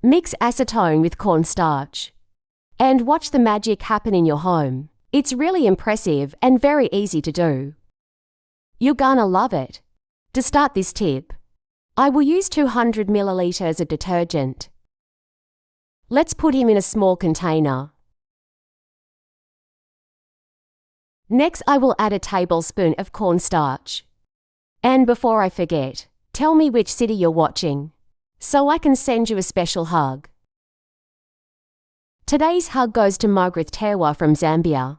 Mix acetone with cornstarch. And watch the magic happen in your home. It's really impressive and very easy to do. You're gonna love it. To start this tip, I will use 200 milliliters of detergent. Let's put him in a small container. Next, I will add a tablespoon of cornstarch. And before I forget, tell me which city you're watching, so I can send you a special hug. Today's hug goes to Margaret Tewa from Zambia.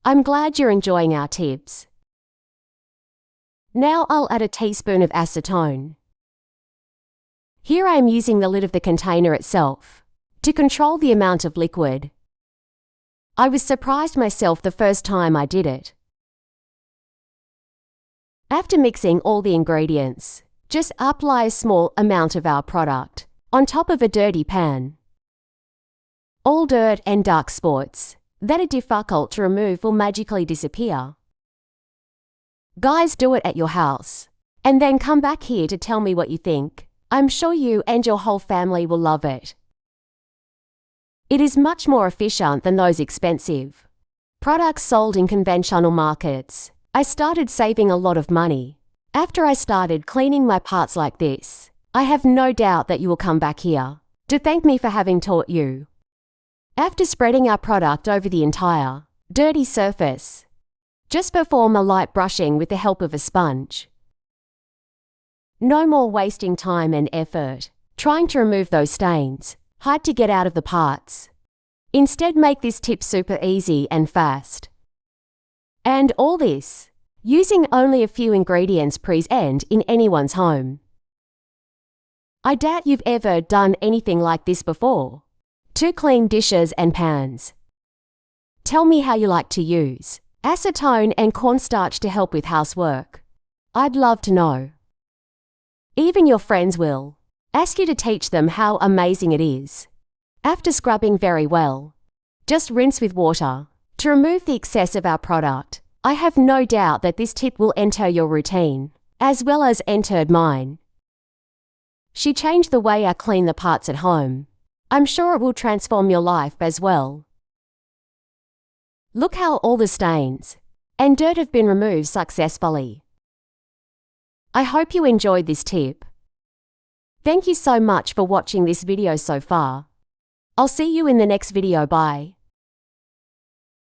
I'm glad you're enjoying our tips. Now I'll add a teaspoon of acetone. Here I am using the lid of the container itself to control the amount of liquid. I was surprised myself the first time I did it. After mixing all the ingredients, just apply a small amount of our product on top of a dirty pan. All dirt and dark spots that are difficult to remove will magically disappear. Guys, do it at your house, and then come back here to tell me what you think. I'm sure you and your whole family will love it. It is much more efficient than those expensive products sold in conventional markets. I started saving a lot of money after I started cleaning my parts like this. I have no doubt that you will come back here to thank me for having taught you. After spreading our product over the entire dirty surface, just perform a light brushing with the help of a sponge. No more wasting time and effort trying to remove those stains hard to get out of the parts. Instead, make this tip super easy and fast. And all this using only a few ingredients present in anyone's home. I doubt you've ever done anything like this before. 2 clean dishes and pans. Tell me how you like to use acetone and cornstarch to help with housework. I'd love to know. Even your friends will ask you to teach them how amazing it is. After scrubbing very well, just rinse with water to remove the excess of our product. I have no doubt that this tip will enter your routine, as well as entered mine. She changed the way I clean the parts at home. I'm sure it will transform your life as well. Look how all the stains and dirt have been removed successfully. I hope you enjoyed this tip. Thank you so much for watching this video so far. I'll see you in the next video. Bye.